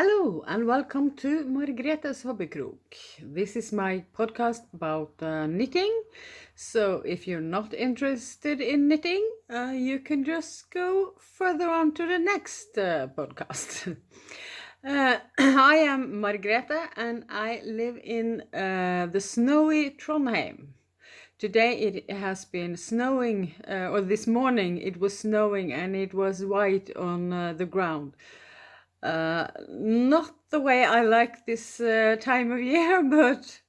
Hello and welcome to Margretes Hobbykrok. This is my podcast about knitting. So if you're not interested in knitting, you can just go further on to the next podcast. I am Margrethe and I live in the snowy Trondheim. Today it has been snowing, or this morning it was snowing and it was white on the ground. Not the way I like this time of year, but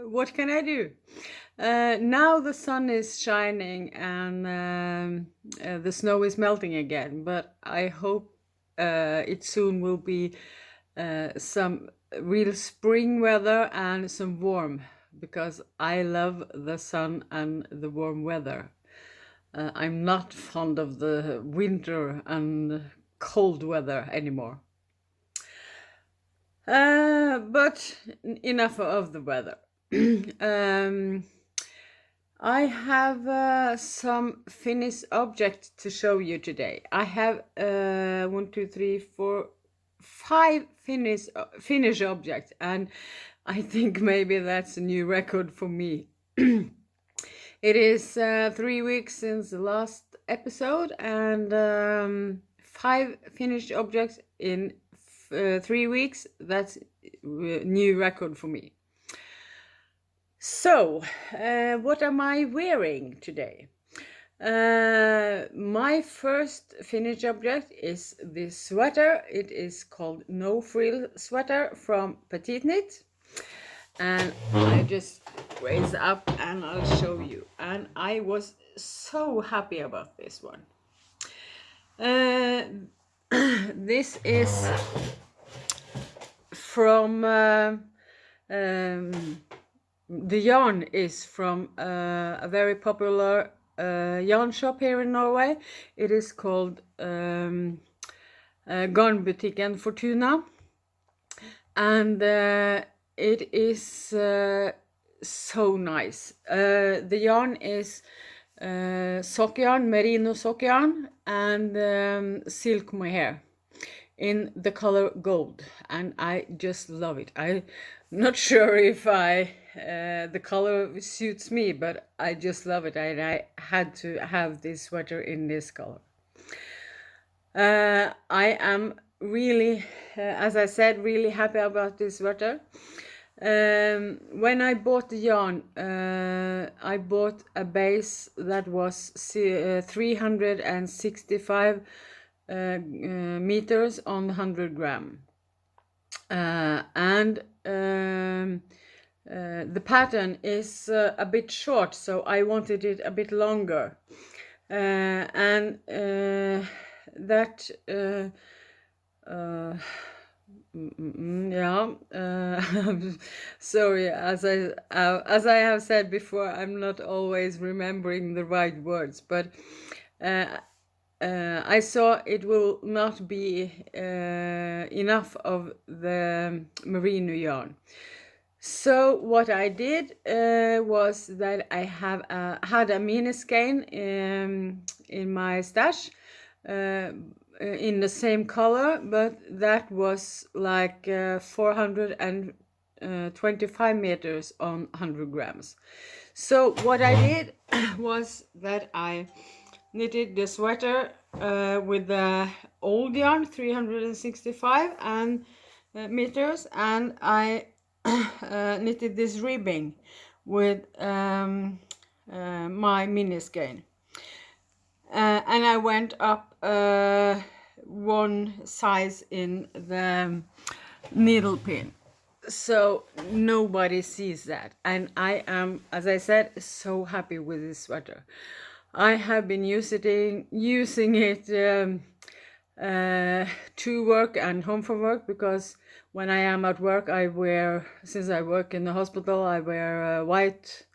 what can I do? Now the sun is shining and the snow is melting again, but I hope it soon will be some real spring weather and some warm, because I love the sun and the warm weather. I'm not fond of the winter and cold weather anymore. But enough of the weather. I have some finished objects to show you today. I have 5 finished objects, and I think maybe that's a new record for me. It is 3 weeks since the last episode, and 5 finished objects in 3 weeks. That's a new record for me. So, what am I wearing today? My first finished object is this sweater. It is called No Frill Sweater from Petite Knit. And I just raise up and I'll show you. And I was so happy about this one. This is from the yarn is from a very popular yarn shop here in Norway. It is called Garnbutikken Fortuna, and it is so nice. The yarn is sock yarn, merino sock yarn, and silk mohair in the color gold, and I just love it. I'm not sure if the color suits me, but I just love it, and I had to have this sweater in this color. I am really, as I said, really happy about this sweater. When I bought the yarn, I bought a base that was 365 meters on 100 gram, and the pattern is a bit short, so I wanted it a bit longer, and that sorry, as I have said before, I'm not always remembering the right words, but I saw it will not be enough of the merino yarn. So what I did was that I have had a mini skein in my stash in the same color, but that was like 425 meters on 100 grams. So what I did was that I knitted the sweater with the old yarn, 365 meters, and I knitted this ribbing with my mini skein, and I went up one size in the needle pin, so nobody sees that. And I am, as I said, so happy with this sweater. I have been using it to work and home from work, because when I am at work, since I work in the hospital, I wear white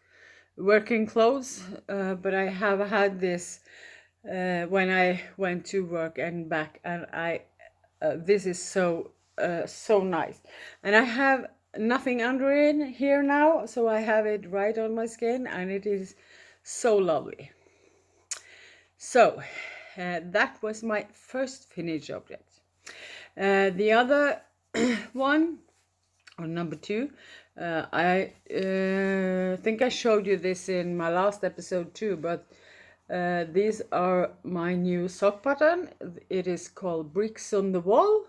working clothes, but I have had this when I went to work and back, and this is so nice. And I have nothing under it here now, so I have it right on my skin, and it is so lovely. So that was my first finished object. The other one, or number two, I think I showed you this in my last episode too, but these are my new sock pattern. It is called Bricks in the Wall,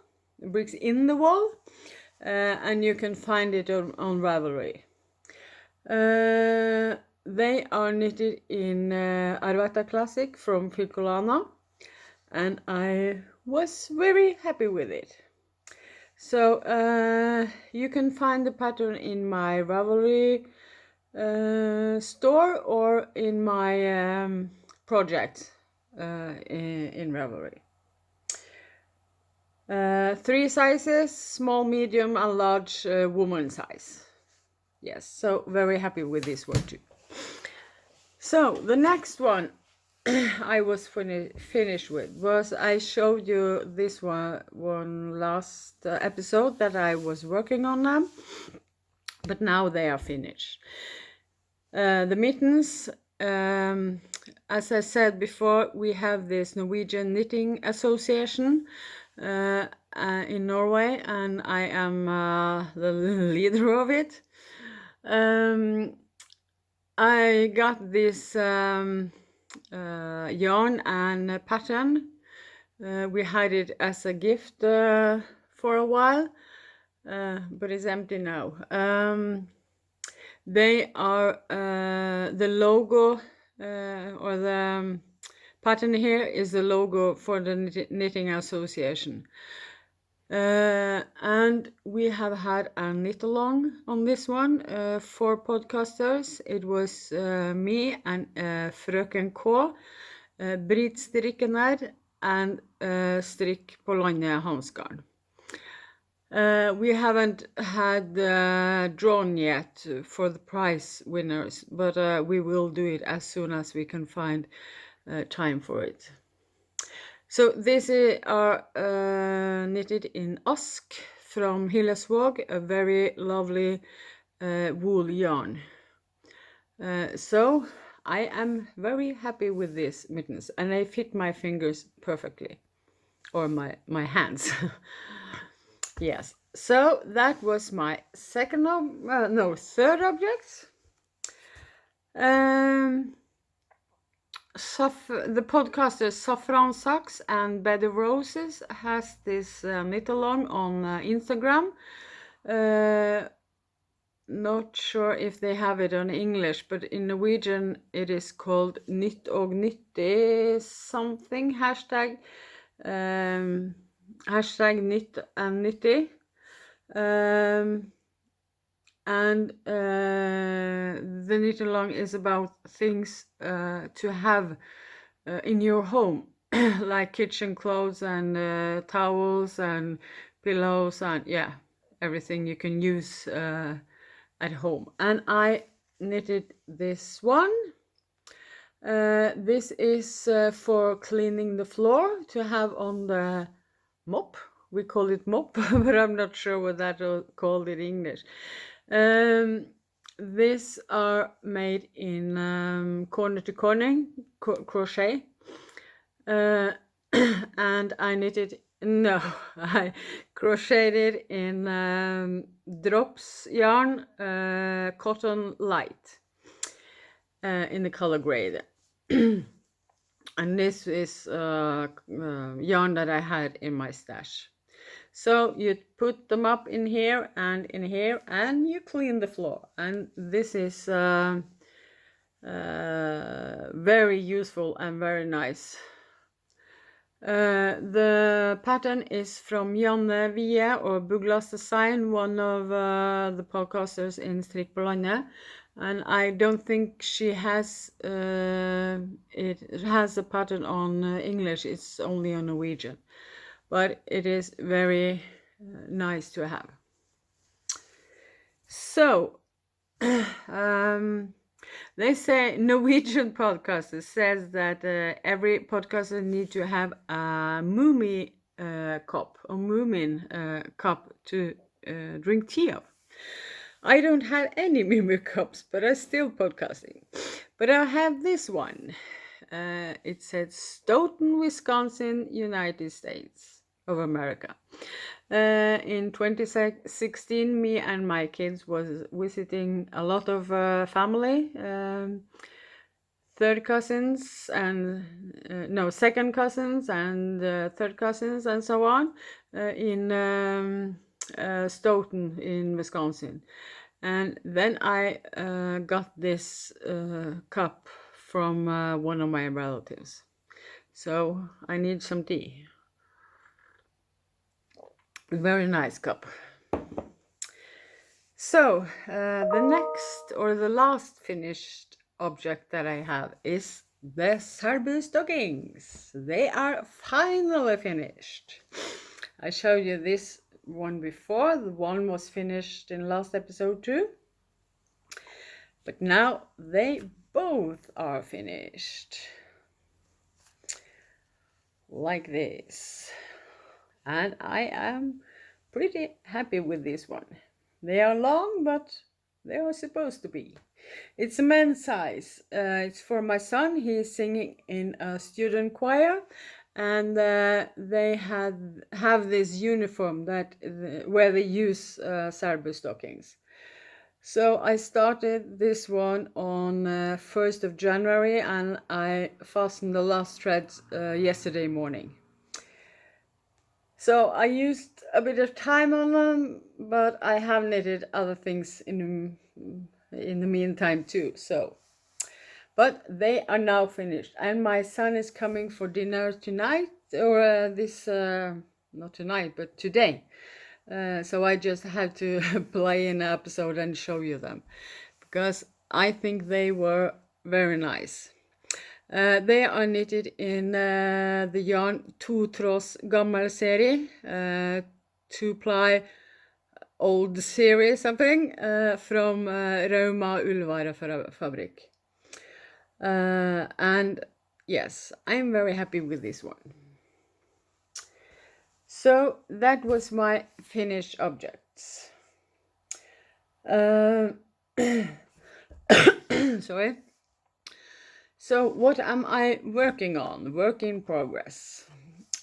and you can find it on Ravelry. They are knitted in Arvata Classic from Filcolana, and I was very happy with it. So you can find the pattern in my Ravelry store or in my project in Ravelry. 3 sizes, small, medium and large woman size. Yes, so very happy with this one too. So the next one I was finished with was, I showed you this one last episode that I was working on them, but now they are finished. The mittens, as I said before, we have this Norwegian Knitting Association in Norway, and I am the leader of it. I got this yarn and pattern. We had it as a gift for a while, but it's empty now. They are the logo, or the pattern here is the logo for the Knitting Association. And we have had a knit along on this one for podcasters. It was me and Frøken K, Britt Strikkener, and Strikk på Landet Hansgarn. We haven't had drawn yet for the prize winners, but we will do it as soon as we can find time for it. So these are knitted in Ask from Hillesvåg, a very lovely wool yarn. So I am very happy with these mittens, and they fit my fingers perfectly, or my hands. Yes, so that was my third object. The podcaster Saffron Socks and Bed of Roses has this knit along on Instagram. Not sure if they have it on English, but in Norwegian it is called Nytt og nyttig something, hashtag nytt and nyttig. And the knit along is about things to have in your home, like kitchen clothes and towels and pillows and everything you can use at home. And I knitted this one. This is for cleaning the floor, to have on the mop. We call it mop, but I'm not sure what that is called in English. These are made in corner to corner crochet, and I crocheted in drops yarn, cotton light, in the color gray. And this is yarn that I had in my stash. So you put them up in here, and you clean the floor. And this is very useful and very nice. The pattern is from Janne Vie, or Buglas Design, one of the podcasters in Strikk på Landet. And I don't think she has it has a pattern on English. It's only on Norwegian, but it is very nice to have. So they say, Norwegian podcasters says that every podcaster needs to have a Moomin cup to drink tea of. I don't have any Moomin cups, but I'm still podcasting. But I have this one. It says Stoughton, Wisconsin, United States. of America. In 2016, me and my kids was visiting a lot of family, third cousins and no, second cousins and third cousins and so on in Stoughton in Wisconsin. And then I got this cup from one of my relatives. So I need some tea. Very nice cup. So the next or the last finished object that I have is the Sarbu stockings. They are finally finished. I showed you this one before. The one was finished in last episode too. But now they both are finished. Like this. And I am pretty happy with this one. They are long, but they are supposed to be. It's a men's size. It's for my son. He's singing in a student choir, and they have this uniform that where they use Sarbu stockings. So I started this one on 1st of January, and I fastened the last threads yesterday morning. So I used a bit of time on them, but I have knitted other things in the meantime too. So, but they are now finished, and my son is coming for dinner tonight, or not tonight, but today. So I just had to play an episode and show you them, because I think they were very nice. They are knitted in the yarn 2 tråds gammel serie, 2-ply old series something from Rauma Ullvarefabrikk. And yes, I'm very happy with this one. So that was my finished objects. Sorry. So what am I working on? Work in progress.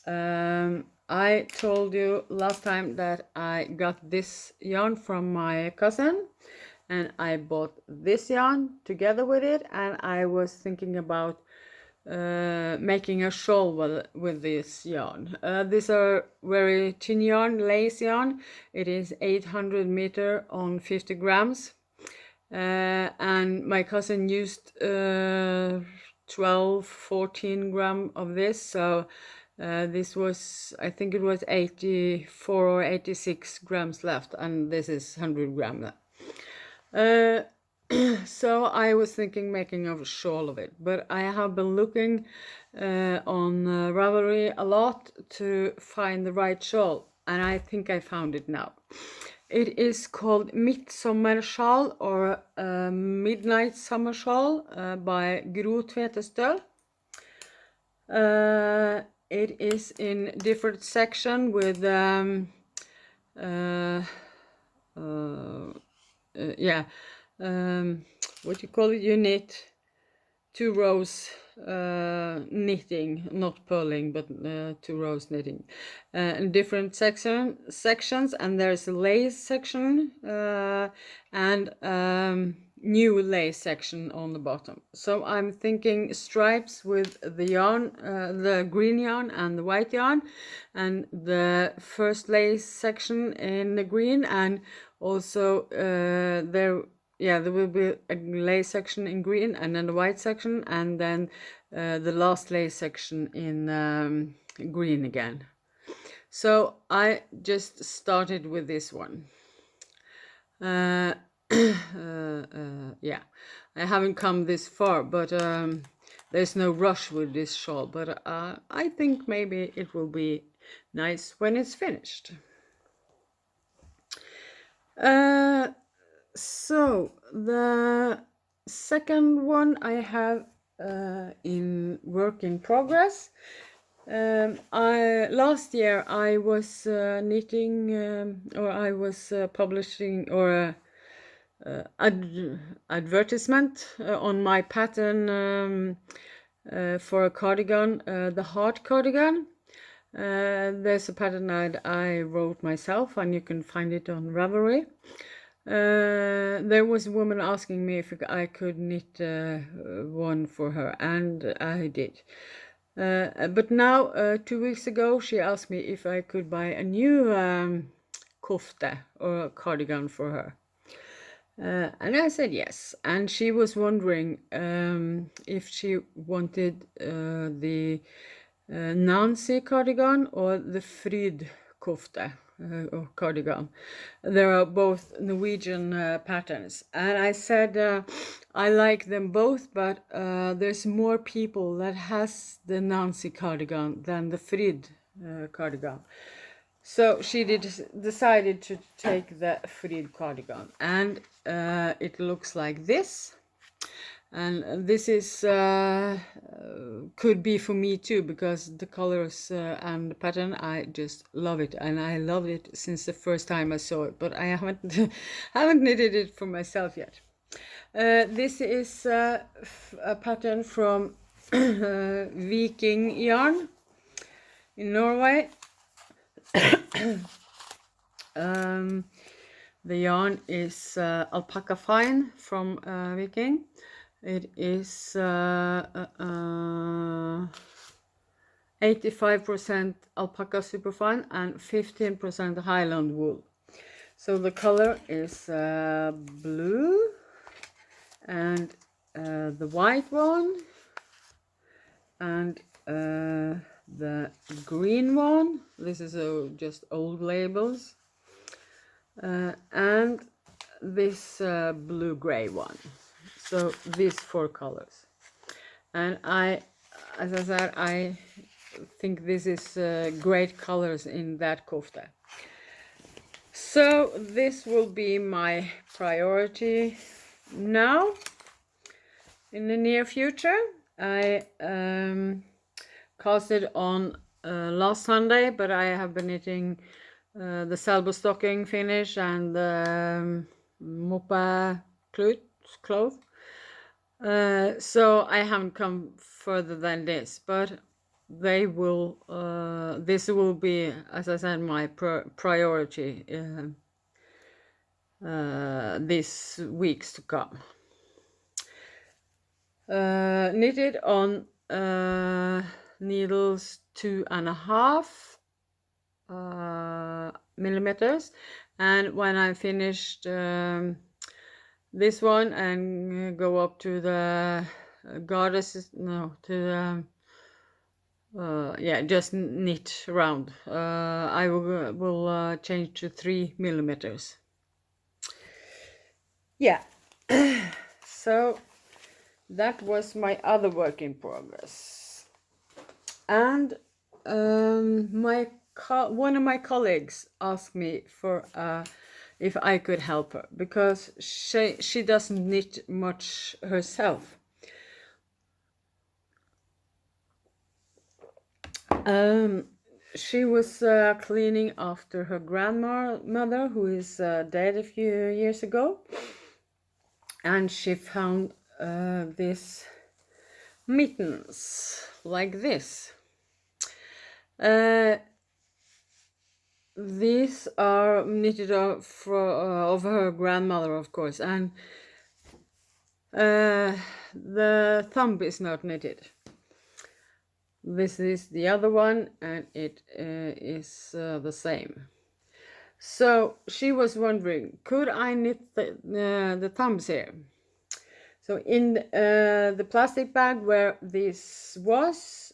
I told you last time that I got this yarn from my cousin, and I bought this yarn together with it, and I was thinking about making a shawl with this yarn. These are very thin yarn, lace yarn. It is 800 meter on 50 grams. And my cousin used 12-14 gram of this, so this was, I think it was 84 or 86 grams left, and this is 100 gram left. So I was thinking making a shawl of it, but I have been looking on Ravelry a lot to find the right shawl, and I think I found it now. It is called Midtsommersjal or Midnight Summer Shawl by Gro Tvetestøl. It is in different section with what you call it? You knit 2 rows knitting, not purling, but 2 rows knitting, in different sections, and there's a lace section and new lace section on the bottom. So I'm thinking stripes with the yarn, the green yarn and the white yarn, and the first lace section in the green, and also there will be a lace section in green, and then the white section, and then the last lace section in green again. So I just started with this one. I haven't come this far, but there's no rush with this shawl, but I think maybe it will be nice when it's finished. So the second one I have in work in progress. Last year I was knitting or I was publishing or advertisement on my pattern for a cardigan, the heart cardigan. There's a pattern that I wrote myself, and you can find it on Ravelry. There was a woman asking me if I could knit one for her, and I did. But now, 2 weeks ago, she asked me if I could buy a new kofte or cardigan for her. And I said yes. And she was wondering if she wanted the Nancy cardigan or the Fryd kofte or cardigan. There are both Norwegian patterns. And I said I like them both, but there's more people that has the Nancy cardigan than the Fryd cardigan. So she decided to take the Fryd cardigan, and it looks like this. And this is could be for me too, because the colors and the pattern, I just love it, and I loved it since the first time I saw it. But I haven't haven't knitted it for myself yet. This is a pattern from Viking yarn in Norway. The yarn is alpaca fine from Viking. It is 85% alpaca superfine and 15% Highland wool. So the color is blue, and the white one, and the green one. This is just old labels, and this blue-gray one. So these 4 colors. And as I said, I think this is great colors in that kofta. So this will be my priority now in the near future. I casted on last Sunday, but I have been knitting the Salbo stocking finish and the Mopa cloth. So I haven't come further than this, but they will. This will be, as I said, my priority these weeks to come. Knitted on needles 2.5 millimeters, and when I finished this one and go up to the goddess, no, to the yeah, just knit around, I will change to 3 millimeters. Yeah. So that was my other work in progress. And one of my colleagues asked me for if I could help her, because she doesn't knit much herself. She was cleaning after her grandmother, who is dead a few years ago, and she found this mittens like this. These are knitted of her grandmother, of course, and the thumb is not knitted. This is the other one, and it is the same. So she was wondering, could I knit the thumbs here? So in the plastic bag where this was,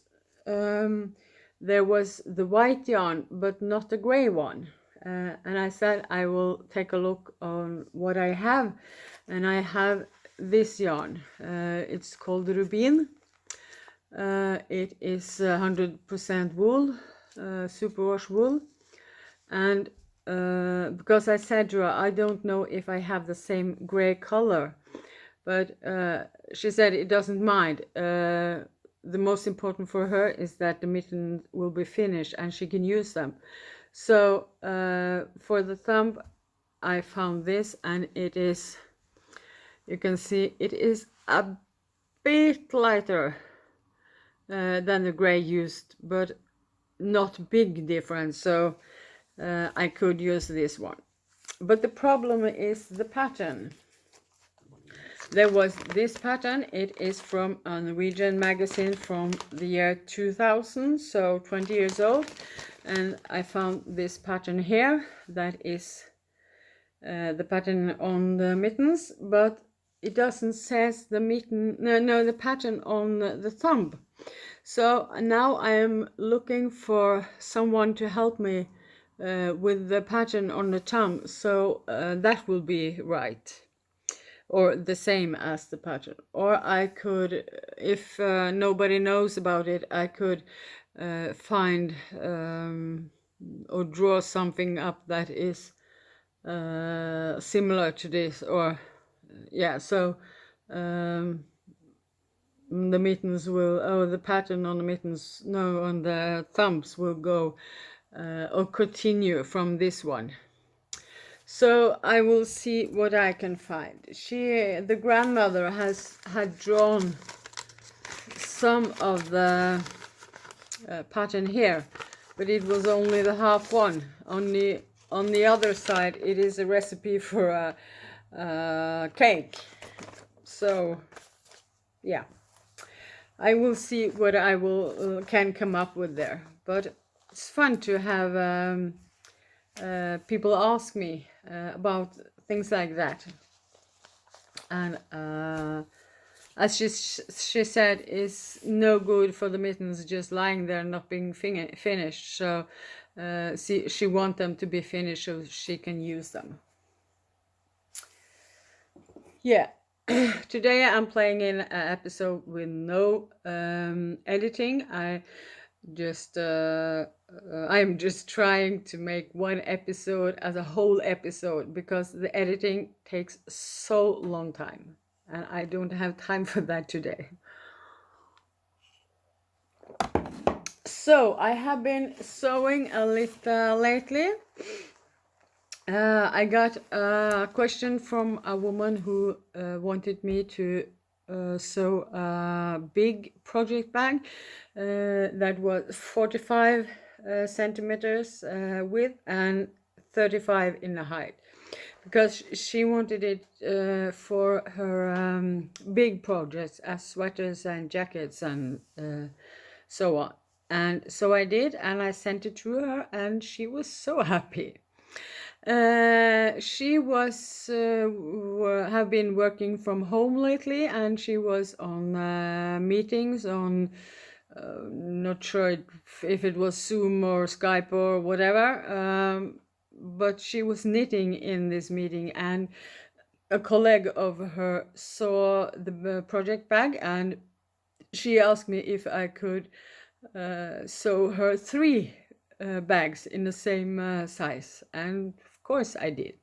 there was the white yarn, but not the gray one. And I said I will take a look on what I have, and I have this yarn. It's called Rubin. It is 100% wool, superwash wool, and because I said to her, I don't know if I have the same gray color, but she said it doesn't mind. The most important for her is that the mittens will be finished and she can use them. So for the thumb, I found this, and it is, you can see, it is a bit lighter than the gray used, but not big difference, so I could use this one. But the problem is the pattern. There was this pattern. It is from a Norwegian magazine from the year 2000, so 20 years old. And I found this pattern here. That is the pattern on the mittens, but it doesn't says the mitten, no, the pattern on the thumb. So now I am looking for someone to help me with the pattern on the thumb, so that will be right, or the same as the pattern. Or I could, if nobody knows about it, I could find or draw something up that is similar to this, or yeah, so the mittens will, oh, the pattern on the mittens, no, on the thumbs will go or continue from this one. So I will see what I can find. The grandmother had drawn some of the pattern here, but it was only the half one. On the other side, it is a recipe for a cake. So yeah, I will see what I will can come up with there. But it's fun to have people ask me about things like that. And as she said, it's no good for the mittens just lying there not being finished. So she wants them to be finished so she can use them. Yeah. Today I'm playing in an episode with no editing. I'm just trying to make one episode as a whole episode, because the editing takes so long time and I don't have time for that today. So I have been sewing a little lately. I got a question from a woman who wanted me to sew a big project bag that was 45 centimeters width and 35 in the height, because she wanted it for her big projects as sweaters and jackets and so on. And so I did, and I sent it to her, and she was so happy. She was have been working from home lately, and she was on meetings on not sure if it was Zoom or Skype or whatever, but she was knitting in this meeting, and a colleague of her saw the project bag, and she asked me if I could sew her 3 bags in the same size, and of course I did.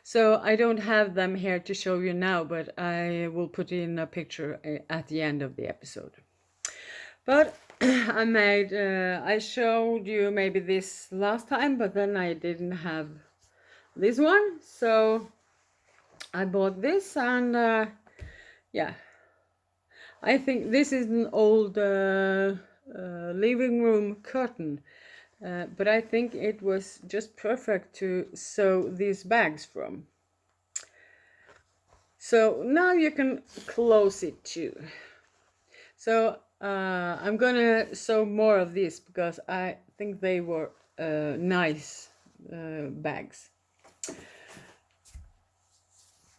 So I don't have them here to show you now, but I will put in a picture at the end of the episode. But I showed you maybe this last time, but then I didn't have this one, so I bought this, and yeah, I think this is an old living room curtain, but I think it was just perfect to sew these bags from. So now you can close it too. So I'm gonna sew more of this because I think they were nice bags.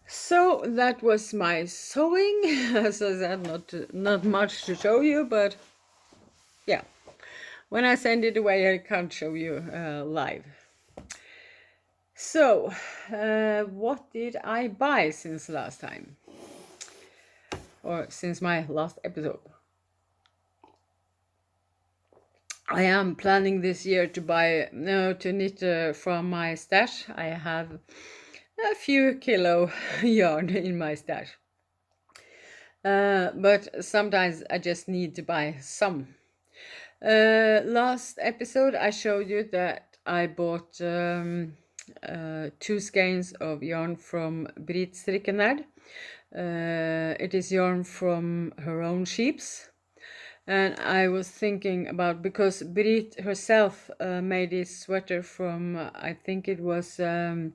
So that was my sewing. As I said, not much to show you, but yeah, when I send it away I can't show you live. So what did I buy since last time, or since my last episode? I am planning this year to knit from my stash. I have a few kilo yarn in my stash, but sometimes I just need to buy some. Last episode I showed you that I bought 2 skeins of yarn from Britt Strikkenerd. It is yarn from her own sheeps. And I was thinking about, because Brit herself made this sweater from, I think it was Jennifer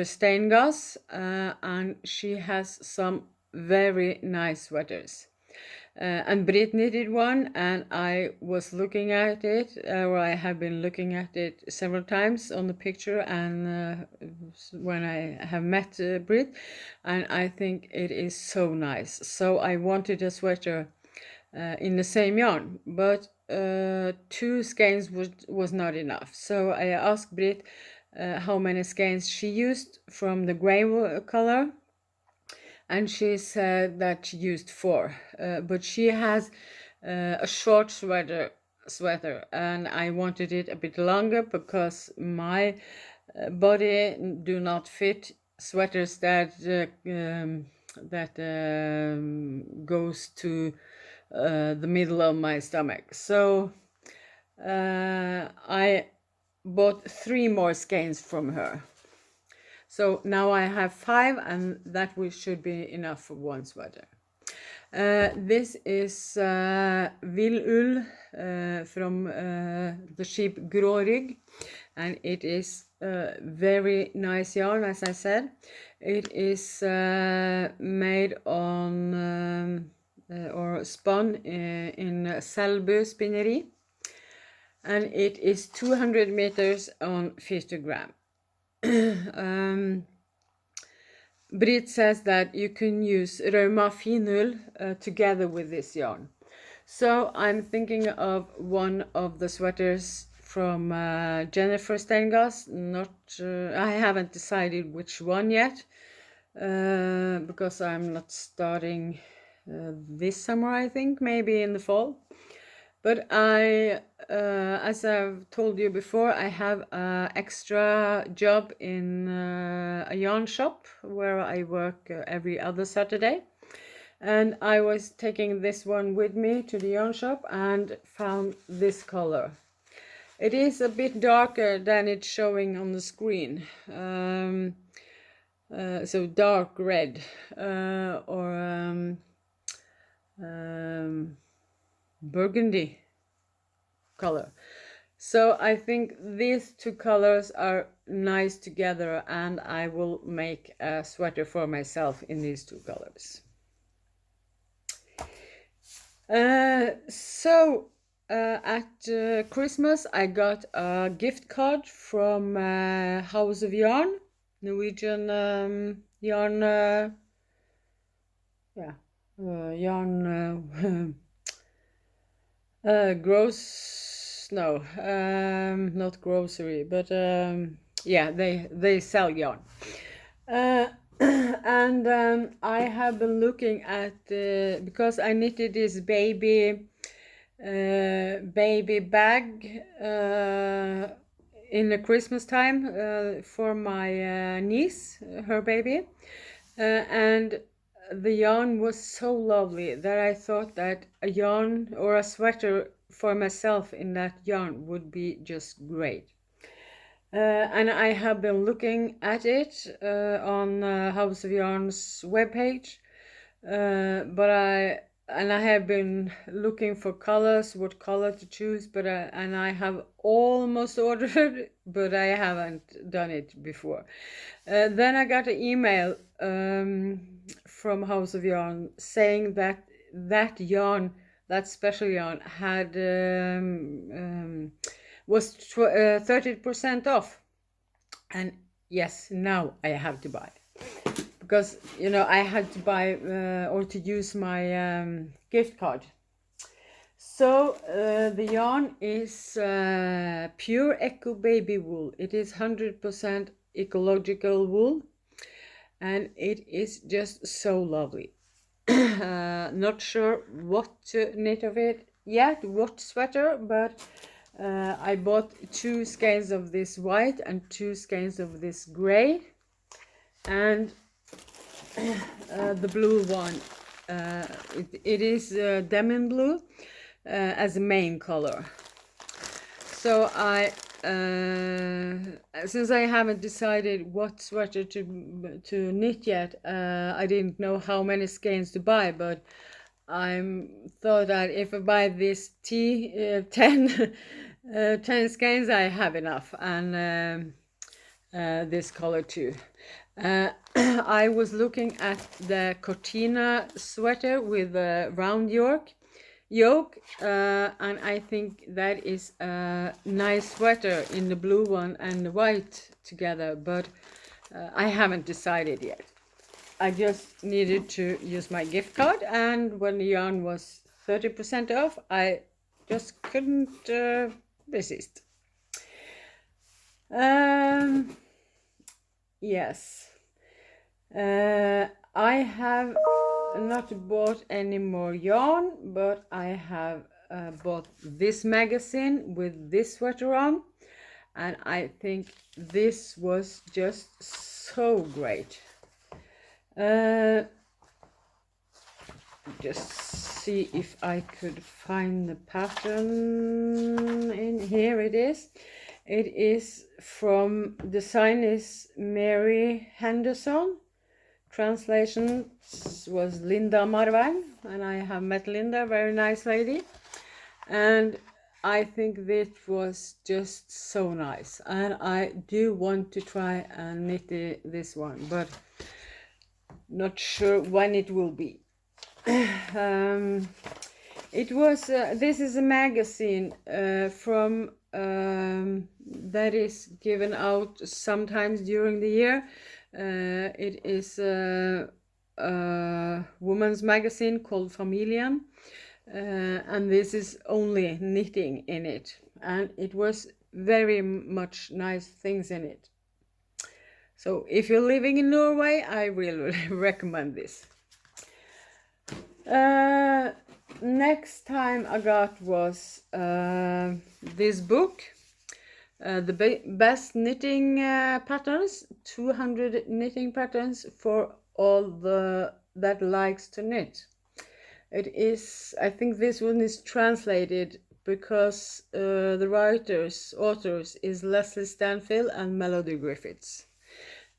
Steingass, and she has some very nice sweaters. And Brit knitted one, and I was looking at it, or I have been looking at it several times on the picture, and when I have met Brit, and I think it is so nice. So I wanted a sweater in the same yarn, but 2 skeins was not enough. So I asked Brit how many skeins she used from the gray color, and she said that she used 4, but she has a short sweater, and I wanted it a bit longer because my body do not fit sweaters that goes to the middle of my stomach. So I bought 3 more skeins from her. So now I have 5, and that should be enough for one sweater. This is Villull from the sheep Grårygg, and it is very nice yarn, as I said. It is made on or spun in Selbu Spinneri, and it is 200 meters on 50 gram. Brit says that you can use Rauma Finull together with this yarn. So I'm thinking of one of the sweaters from Jennifer Steingass. I haven't decided which one yet, because I'm not starting this summer, I think, maybe in the fall. But as I've told you before, I have an extra job in a yarn shop where I work every other Saturday. And I was taking this one with me to the yarn shop and found this color. It is a bit darker than it's showing on the screen. So dark red or burgundy color. So I think these 2 colors are nice together, and I will make a sweater for myself in these 2 colors. At Christmas I got a gift card from House of Yarn, Norwegian yarn yarn not grocery, but yeah, they sell yarn. And I have been looking at because I knitted this baby bag in the Christmas time for my niece, her baby, and the yarn was so lovely that I thought that a yarn or a sweater for myself in that yarn would be just great. And I have been looking at it on House of Yarn's webpage, but I have been looking for colors, what color to choose, but I have almost ordered, but I haven't done it before. Then I got an email from House of Yarn saying that yarn, that special yarn, had was 30% off, and yes, now I have to buy, because I had to buy or to use my gift card. So the yarn is pure eco baby wool. It is 100% ecological wool, and it is just so lovely. Not sure what to knit of it yet, what sweater, but I bought 2 skeins of this white and 2 skeins of this gray, and the blue one. It is Denim blue as a main color. So since I haven't decided what sweater to knit yet, I didn't know how many skeins to buy, but I thought that if I buy this 10 10 skeins, I have enough, and this color too. I was looking at the Cortina sweater with a round yoke, and I think that is a nice sweater in the blue one and the white together, but I haven't decided yet. I just needed to use my gift card, and when the yarn was 30% off, I just couldn't resist. Yes. I have not bought any more yarn, but I have bought this magazine with this sweater on, and I think this was just so great. Just see if I could find the pattern in here. It is from design is Mary Henderson, translation was Linda Marvang, and I have met Linda, very nice lady, and I think this was just so nice, and I do want to try and knit this one, but not sure when it will be. It was this is a magazine from that is given out sometimes during the year. It is a woman's magazine called Familien, and this is only knitting in it, and it was very much nice things in it. So if you're living in Norway, I really recommend this. Next time I got was this book, the best knitting patterns, 200 knitting patterns for all that likes to knit. It is, I think this one is translated because the authors is Leslie Stanfield and Melody Griffiths,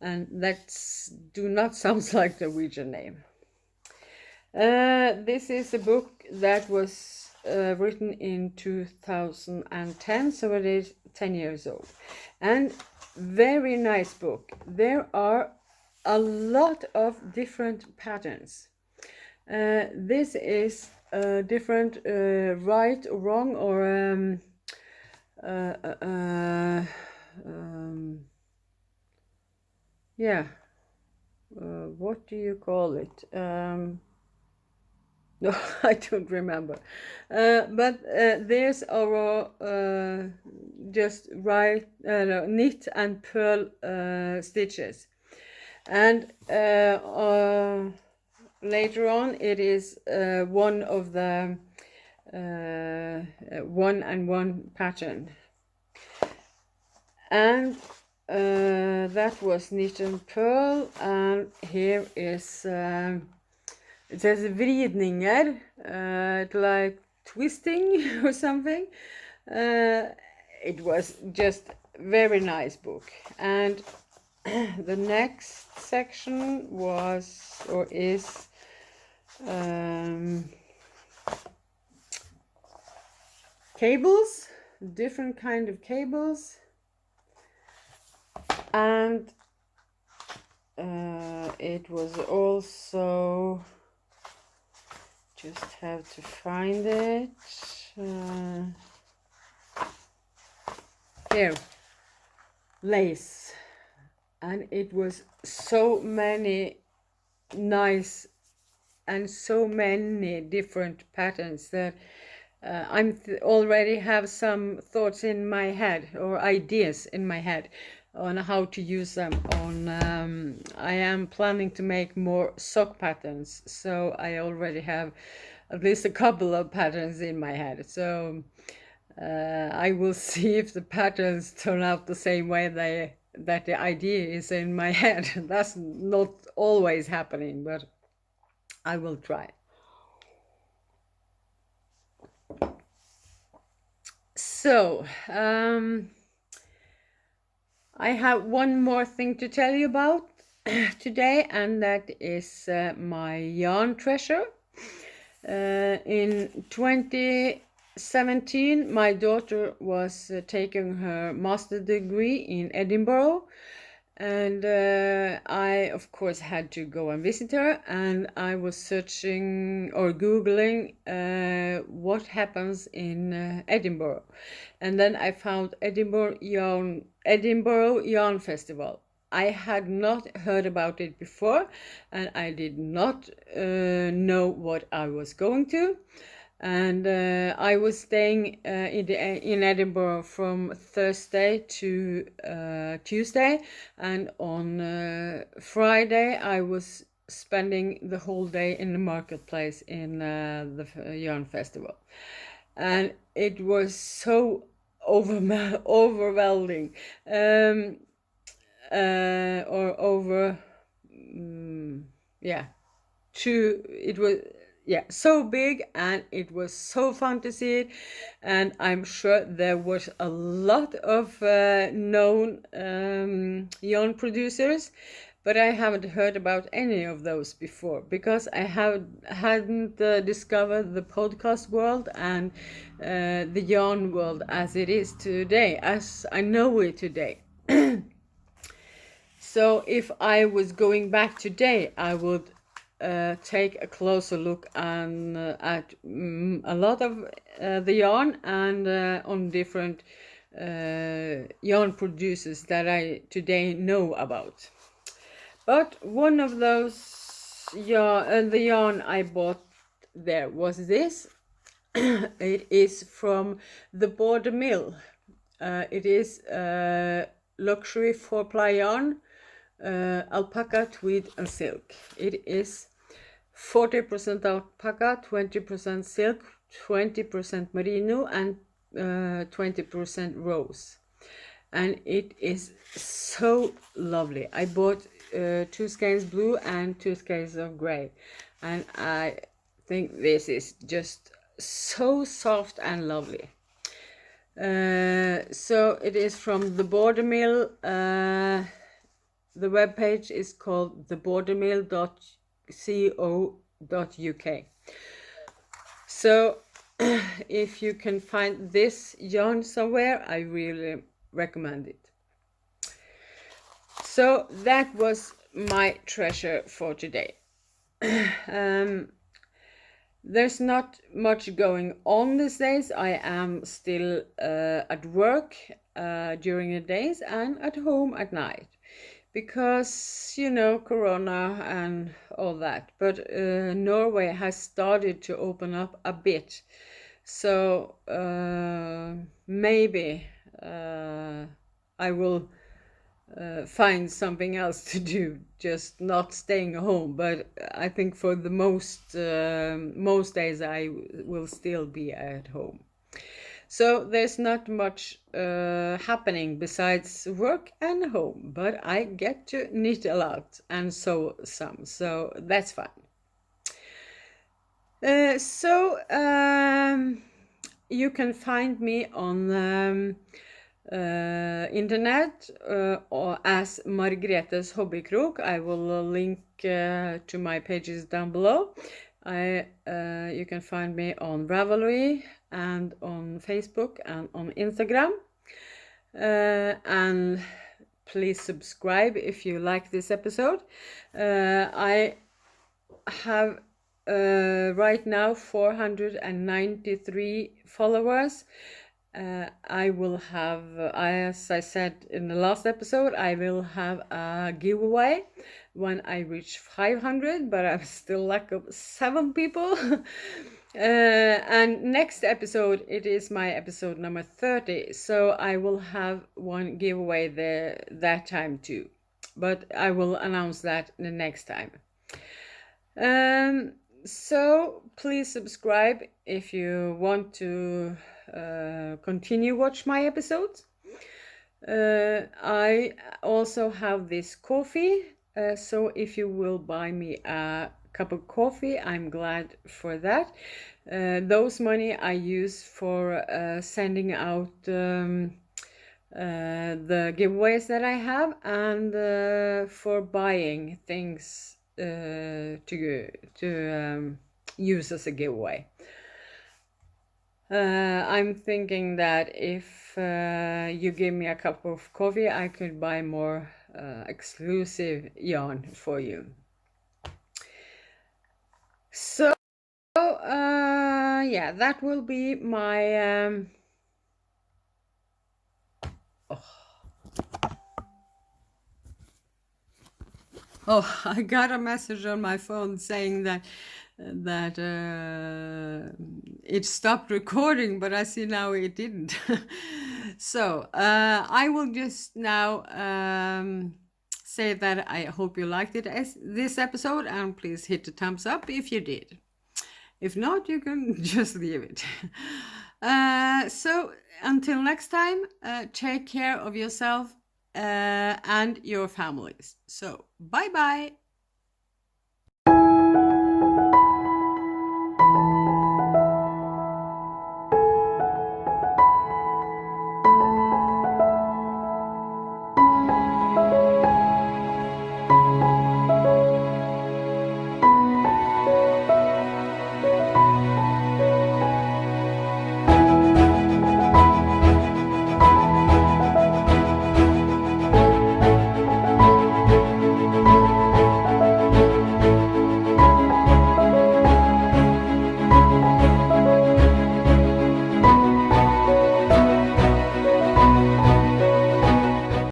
and that's do not sound like the Norwegian name. This is a book that was written in 2010, so it is 10 years old, and very nice book. There are a lot of different patterns. This is different right or wrong, or yeah, what do you call it? No, I don't remember. But there's our just right no, knit and purl stitches, and later on it is one of the 1-and-1 pattern, and that was knit and purl, and here is it says vridninger, like twisting or something. It was just very nice book, and the next section was or is cables, different kind of cables, and it was also, just have to find it, here, lace, and it was so many nice and so many different patterns that I'm already have some thoughts in my head, or ideas in my head, on how to use them on I am planning to make more sock patterns, so I already have at least a couple of patterns in my head, so I will see if the patterns turn out the same way that the idea is in my head. That's not always happening, but I will try. So I have one more thing to tell you about today, and that is my yarn treasure. In 2017, my daughter was taking her master's degree in Edinburgh, and I, of course, had to go and visit her, and I was searching or Googling what happens in Edinburgh. And then I found Edinburgh Yarn Festival. I had not heard about it before, and I did not know what I was going to. And I was staying in Edinburgh from Thursday to Tuesday, and on Friday I was spending the whole day in the marketplace in the Yarn Festival, and it was so overwhelming, or over, yeah, it was, yeah, so big, and it was so fun to see it. And I'm sure there was a lot of known yarn producers, but I haven't heard about any of those before, because I hadn't discovered the podcast world and the yarn world as it is today, as I know it today. So if I was going back today, I would take a closer look at a lot of the yarn, and on different yarn producers that I today know about. But one of those the yarn I bought there was this. It is from the Border Mill. It is luxury 4-ply yarn, alpaca, tweed, and silk. It is 40% alpaca, 20% silk, 20% merino, and 20% rose. And it is so lovely. I bought 2 skeins blue and 2 skeins of gray, and I think this is just so soft and lovely. So it is from the Border Mill. The webpage is called thebordermill.co.uk. So if you can find this yarn somewhere, I really recommend it. So that was my treasure for today. There's not much going on these days. I am still at work during the days and at home at night, because, you know, Corona and all that. But Norway has started to open up a bit. So maybe I will find something else to do, just not staying home. But I think for the most days I will still be at home. So there's not much happening besides work and home, but I get to knit a lot and sew some, so that's fun. You can find me on internet or as Margretes Hobbykrok. I will link to my pages down below. You can find me on Ravelry and on Facebook and on Instagram. And please subscribe if you like this episode. I have right now 493 followers. I will have, as I said in the last episode, I will have a giveaway when I reach 500, but I'm still lack of 7 people. And next episode, it is my episode number 30, so I will have one giveaway there that time too, but I will announce that the next time. So please subscribe if you want to continue watch my episodes. I also have this coffee, so if you will buy me a cup of coffee, I'm glad for that. Those money I use for sending out the giveaways that I have, and for buying things to use as a giveaway. I'm thinking that if you give me a cup of coffee, I could buy more exclusive yarn for you. So yeah, that will be my oh, I got a message on my phone saying that it stopped recording, but I see now it didn't. So I will just now say that I hope you liked it this episode, and please hit the thumbs up if you did. If not, you can just leave it. So until next time, take care of yourself and your families. So bye bye.